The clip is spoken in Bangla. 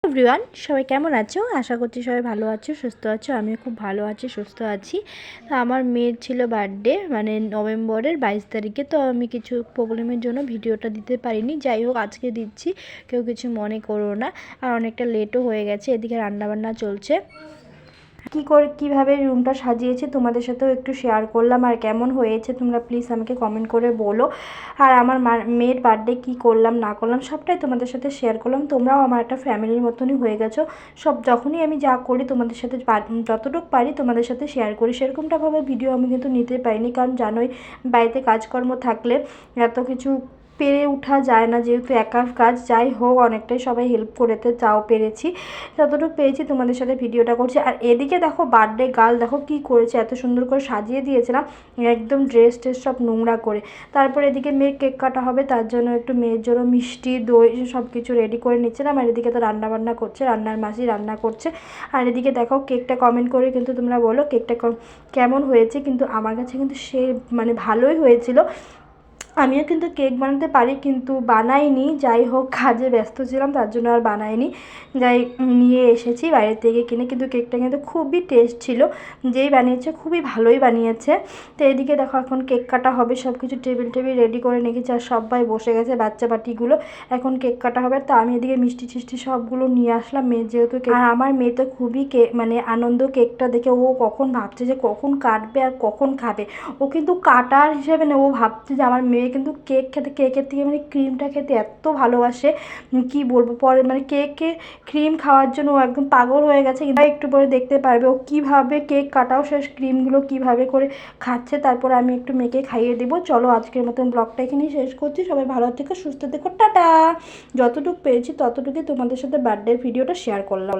এভরিওয়ান, সবাই কেমন আছো? আশা করছি সবাই ভালো আছো, সুস্থ আছো। আমিও খুব ভালো আছি, সুস্থ আছি। তো আমার মেয়ের ছিল বার্থডে, মানে নভেম্বরের 22 তারিখে। তো আমি কিছু প্রবলেমের জন্য ভিডিওটা দিতে পারিনি। যাই হোক, আজকে দিচ্ছি, কেউ কিছু মনে করো না। আর অনেকটা লেটও হয়ে গেছে, এদিকে রান্নাবান্না চলছে। কীভাবে রুমটা সাজিয়েছি তোমাদের সাথেও একটু শেয়ার করলাম। আর কেমন হয়েছে তোমরা প্লিজ আমাকে কমেন্ট করে বলো। আর আমার মেয়ের বার্থডে কী করলাম না করলাম সবটাই তোমাদের সাথে শেয়ার করলাম। তোমরাও আমার একটা ফ্যামিলির মতনই হয়ে গেছো। যখনই আমি যা করি তোমাদের সাথে যতটুকু পারি তোমাদের সাথে শেয়ার করি। সেরকমটাভাবে ভিডিও আমি কিন্তু নিতে পারিনি, কারণ জানোই বাড়িতে কাজকর্ম থাকলে এত কিছু পেরে ওঠা যায় না, যেহেতু একার কাজ। যাই হোক, অনেকটাই সবাই হেল্প করেতে পেরেছি, যতটুকু পেয়েছি তোমাদের সাথে ভিডিওটা করছি। আর এদিকে দেখো বার্থডে গার্ল দেখো কি করেছে, এত সুন্দর করে সাজিয়ে দিয়েছিলাম একদম ড্রেস সব নোংরা করে। তারপর এদিকে মেয়ের কেক কাটা হবে, তার জন্য একটু মেয়ের জন্য মিষ্টি দই সব কিছু রেডি করে নিচ্ছিলাম। আর এদিকে তো রান্নাবান্না করছে, রান্নার মাসি রান্না করছে। আর এদিকে দেখো কেকটা কমেন্ট করে কিন্তু তোমরা বলো কেকটা কেমন হয়েছে। কিন্তু আমার কাছে কিন্তু মানে ভালোই হয়েছিল। আমিও কিন্তু কেক বানাতে পারি, কিন্তু বানাইনি। যাই হোক, কাজে ব্যস্ত ছিলাম, তার জন্য আর বানাইনি। নিয়ে এসেছি বাইরে থেকে কিনে, কিন্তু কেকটা কিন্তু খুবই টেস্ট ছিল। যেই বানিয়েছে খুবই ভালোই বানিয়েছে। তো এদিকে দেখো এখন কেক কাটা হবে, সব কিছু টেবিল রেডি করে রেখেছি। আর সবাই বসে গেছে, বাচ্চা পাটিগুলো। এখন কেক কাটা হবে। তো আমি এদিকে মিষ্টি টিষ্টি সবগুলো নিয়ে আসলাম মেয়ে যেহেতু। আর আমার মেয়ে তো খুবই মানে আনন্দ কেকটা দেখে। ও কখন ভাবছে যে কখন কাটবে আর কখন খাবে। ও কিন্তু কাটার হিসেবে না, ও ভাবছে যে আমার মেয়ে কিন্তু কেক খেতে, কেকের থেকে মানে ক্রিমটা খেতে এত ভালোবাসে, কি বলবো। পরে মানে ক্রিম খাওয়ার জন্য ও একদম পাগল হয়ে গেছে। কিন্তু একটু পরে দেখতে পারবে ও কীভাবে কেক কাটাও শেষ, ক্রিমগুলো কীভাবে করে খাচ্ছে। তারপর আমি একটু মেয়েকে খাইয়ে দেবো। চলো আজকের মতন ব্লগটা এখানেই শেষ করছি। সবাই ভালো থেকো, সুস্থ থেকো, টাটা। যতটুকু পেরেছি ততটুকুই তোমাদের সাথে বার্থডের ভিডিওটা শেয়ার করলাম।